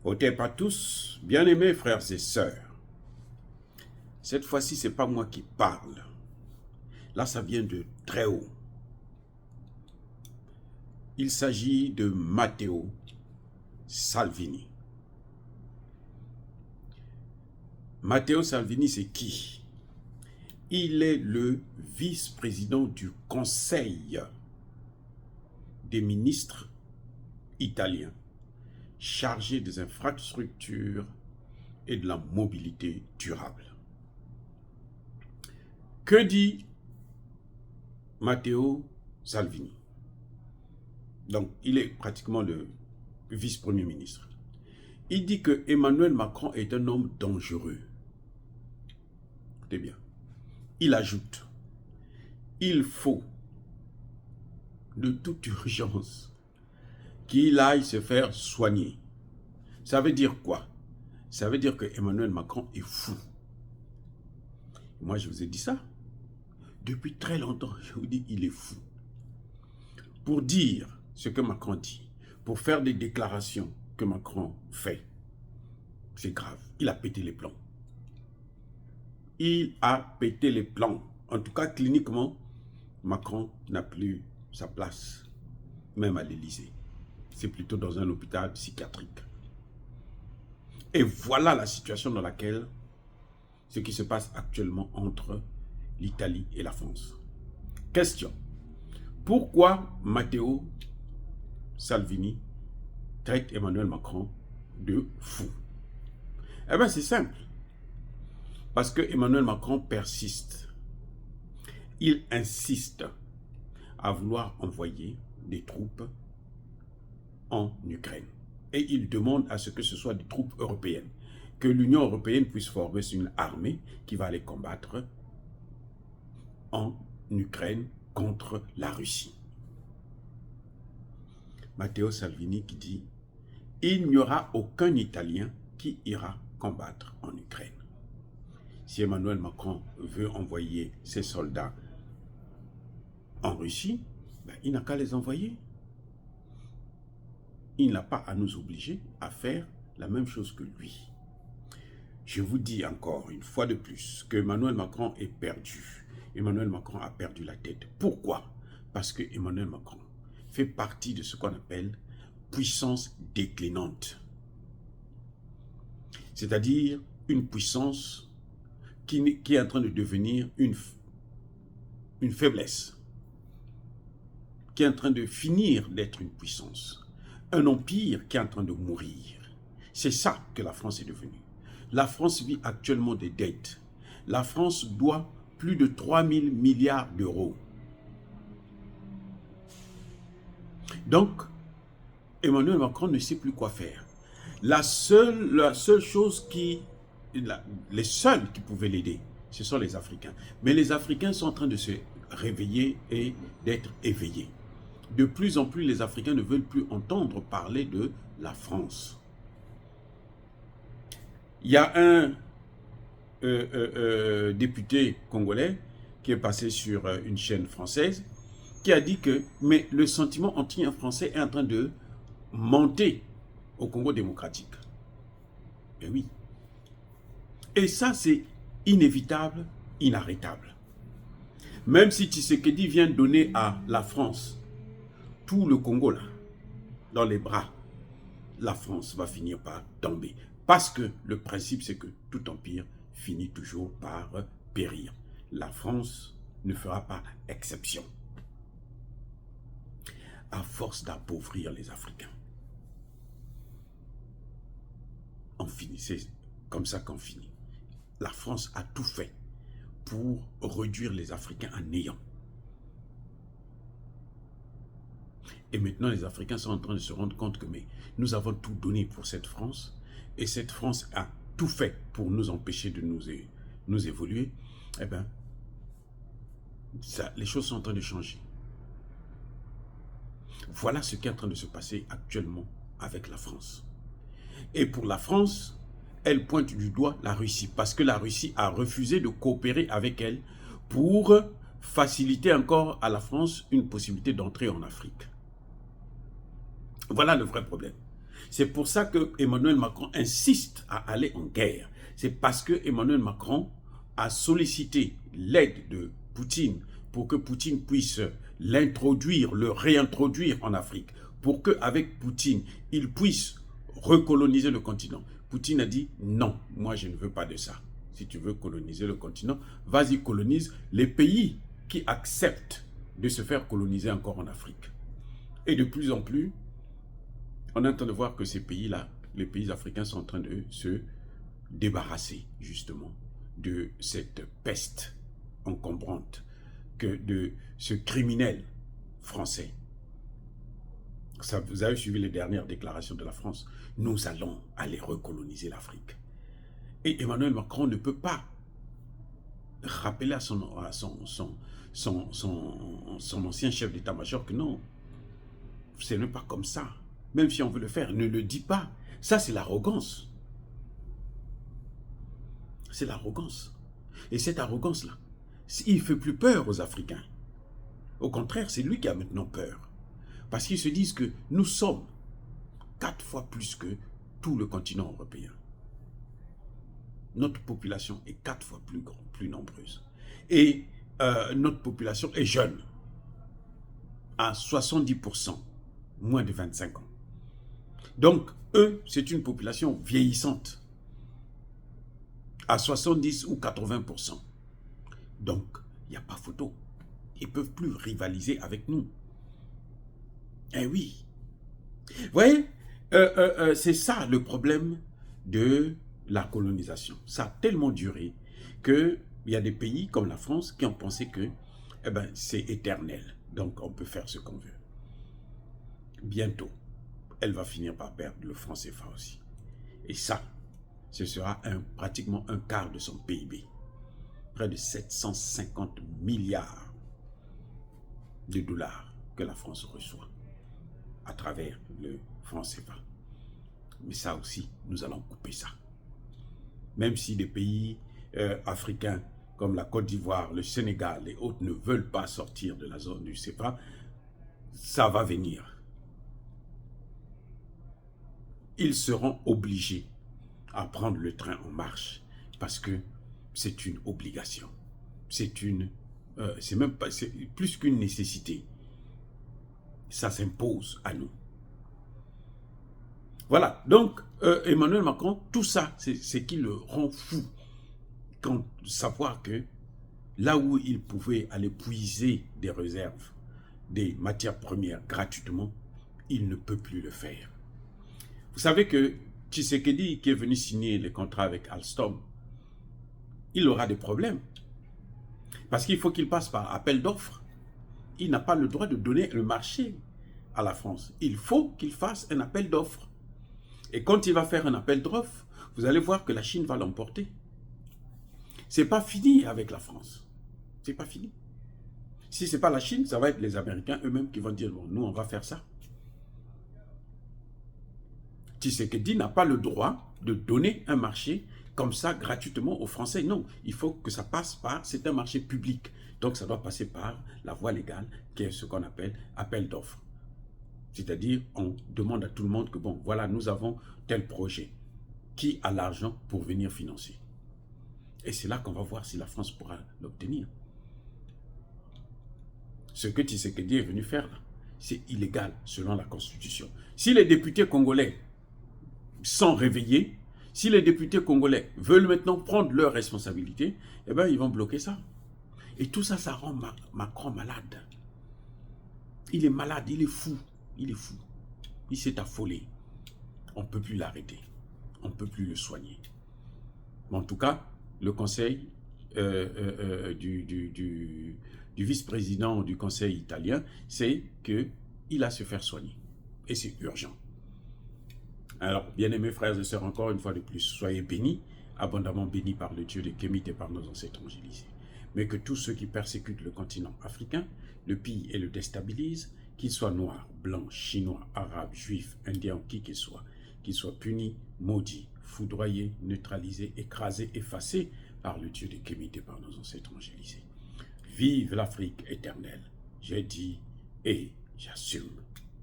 Ôtez pas tous, bien-aimés frères et sœurs. Cette fois-ci, ce n'est pas moi qui parle. Là, ça vient de très haut. Il s'agit de Matteo Salvini. Matteo Salvini, c'est qui? Il est le vice-président du Conseil des ministres italiens chargé des infrastructures et de la mobilité durable. Que dit Matteo Salvini? Donc, il est pratiquement le vice-premier ministre. Il dit que Emmanuel Macron est un homme dangereux. Écoutez bien. Il ajoute, il faut de toute urgence qu'il aille se faire soigner. Ça veut dire quoi? Ça veut dire que Emmanuel Macron est fou. Moi, je vous ai dit ça. Depuis très longtemps, je vous dis, il est fou. Pour dire ce que Macron dit, pour faire des déclarations que Macron fait, c'est grave. Il a pété les plombs. Il a pété les plombs. En tout cas, cliniquement, Macron n'a plus sa place, même à l'Élysée. C'est plutôt dans un hôpital psychiatrique. Et voilà la situation dans laquelle ce qui se passe actuellement entre l'Italie et la France. Question. Pourquoi Matteo Salvini traite Emmanuel Macron de fou? Eh bien, c'est simple. Parce que Emmanuel Macron persiste. Il insiste à vouloir envoyer des troupes en Ukraine. Et il demande à ce que ce soit des troupes européennes. Que l'Union européenne puisse former une armée qui va aller combattre en Ukraine contre la Russie. Matteo Salvini qui dit « Il n'y aura aucun Italien qui ira combattre en Ukraine. » Si Emmanuel Macron veut envoyer ses soldats en Russie, ben, il n'a qu'à les envoyer. Il n'a pas à nous obliger à faire la même chose que lui. Je vous dis encore une fois de plus que Emmanuel Macron est perdu. Emmanuel Macron a perdu la tête. Pourquoi? Parce que Emmanuel Macron fait partie de ce qu'on appelle puissance déclinante. C'est-à-dire une puissance qui est en train de devenir une faiblesse, qui est en train de finir d'être une puissance. Un empire qui est en train de mourir. C'est ça que la France est devenue. La France vit actuellement des dettes. La France doit plus de 3 000 milliards d'euros. Donc, Emmanuel Macron ne sait plus quoi faire. La seule chose les seuls qui pouvaient l'aider, ce sont les Africains. Mais les Africains sont en train de se réveiller et d'être éveillés. De plus en plus, les Africains ne veulent plus entendre parler de la France. Il y a un député congolais qui est passé sur une chaîne française qui a dit que mais le sentiment anti-français est en train de monter au Congo démocratique. Et oui. Et ça, c'est inévitable, inarrêtable. Même si Tshisekedi vient donner à la France tout le Congo là, dans les bras, la France va finir par tomber. Parce que le principe, c'est que tout empire finit toujours par périr. La France ne fera pas exception. À force d'appauvrir les Africains. On finit, c'est comme ça qu'on finit. La France a tout fait pour réduire les Africains en néant. Et maintenant, les Africains sont en train de se rendre compte que mais, nous avons tout donné pour cette France, et cette France a tout fait pour nous empêcher de nous évoluer. Eh bien, les choses sont en train de changer. Voilà ce qui est en train de se passer actuellement avec la France. Et pour la France, elle pointe du doigt la Russie, parce que la Russie a refusé de coopérer avec elle pour faciliter encore à la France une possibilité d'entrer en Afrique. Voilà le vrai problème. C'est pour ça que Emmanuel Macron insiste à aller en guerre. C'est parce que Emmanuel Macron a sollicité l'aide de Poutine pour que Poutine puisse l'introduire, le réintroduire en Afrique, pour qu'avec Poutine, il puisse recoloniser le continent. Poutine a dit non, moi je ne veux pas de ça. Si tu veux coloniser le continent, vas-y colonise les pays qui acceptent de se faire coloniser encore en Afrique. Et de plus en plus, on est en train de voir que ces pays-là, les pays africains sont en train de se débarrasser justement de cette peste encombrante, que de ce criminel français. Ça, vous avez suivi les dernières déclarations de la France. Nous allons aller recoloniser l'Afrique. Et Emmanuel Macron ne peut pas rappeler à son ancien chef d'état-major que non, ce n'est pas comme ça. Même si on veut le faire, ne le dit pas. Ça, c'est l'arrogance. C'est l'arrogance. Et cette arrogance-là, il ne fait plus peur aux Africains. Au contraire, c'est lui qui a maintenant peur. Parce qu'ils se disent que nous sommes 4 fois plus que tout le continent européen. Notre population est 4 fois plus nombreuse. Et notre population est jeune. À 70%, moins de 25 ans. Donc, eux, c'est une population vieillissante. À 70 ou 80%. Donc, il n'y a pas photo. Ils ne peuvent plus rivaliser avec nous. Eh oui. Vous voyez, c'est ça le problème de la colonisation. Ça a tellement duré qu'il y a des pays comme la France qui ont pensé que c'est éternel. Donc, on peut faire ce qu'on veut. Bientôt, elle va finir par perdre le franc CFA aussi. Et ça, ce sera pratiquement un quart de son PIB. Près de 750 milliards de dollars que la France reçoit à travers le franc CFA. Mais ça aussi, nous allons couper ça. Même si des pays africains comme la Côte d'Ivoire, le Sénégal et autres ne veulent pas sortir de la zone du CFA, ça va venir. Ils seront obligés à prendre le train en marche parce que c'est une obligation. C'est même pas, c'est plus qu'une nécessité. Ça s'impose à nous. Voilà, donc Emmanuel Macron, tout ça, c'est ce qui le rend fou. Quand savoir que là où il pouvait aller puiser des réserves, des matières premières gratuitement, il ne peut plus le faire. Vous savez que Tshisekedi, qui est venu signer les contrats avec Alstom, il aura des problèmes. Parce qu'il faut qu'il passe par appel d'offres. Il n'a pas le droit de donner le marché à la France. Il faut qu'il fasse un appel d'offres. Et quand il va faire un appel d'offres, vous allez voir que la Chine va l'emporter. C'est pas fini avec la France. C'est pas fini. Si c'est pas la Chine, ça va être les Américains eux-mêmes qui vont dire, bon, nous on va faire ça. Tshisekedi n'a pas le droit de donner un marché comme ça gratuitement aux Français. Non, il faut que ça passe par, c'est un marché public. Donc ça doit passer par la voie légale, qui est ce qu'on appelle appel d'offres. C'est-à-dire, on demande à tout le monde que, bon, voilà, nous avons tel projet. Qui a l'argent pour venir financer? Et c'est là qu'on va voir si la France pourra l'obtenir. Ce que Tshisekedi est venu faire, c'est illégal selon la Constitution. Si les députés congolais sont réveillés, si les députés congolais veulent maintenant prendre leurs responsabilités, eh bien, ils vont bloquer ça. Et tout ça, ça rend Macron malade. Il est malade, il est fou. Il est fou. Il s'est affolé. On ne peut plus l'arrêter. On ne peut plus le soigner. Mais en tout cas, le conseil du vice-président du conseil italien, c'est qu'il a à se faire soigner. Et c'est urgent. Alors, bien-aimés frères et sœurs, encore une fois de plus, soyez bénis, abondamment bénis par le Dieu des Kémites et par nos ancêtres angélisés. Mais que tous ceux qui persécutent le continent africain, le pillent et le déstabilisent, qu'ils soient noirs, blancs, chinois, arabes, juifs, indiens, qui qu'ils soient punis, maudits, foudroyés, neutralisés, écrasés, effacés par le Dieu des Kémites et par nos ancêtres angélisés. Vive l'Afrique éternelle, j'ai dit et j'assume.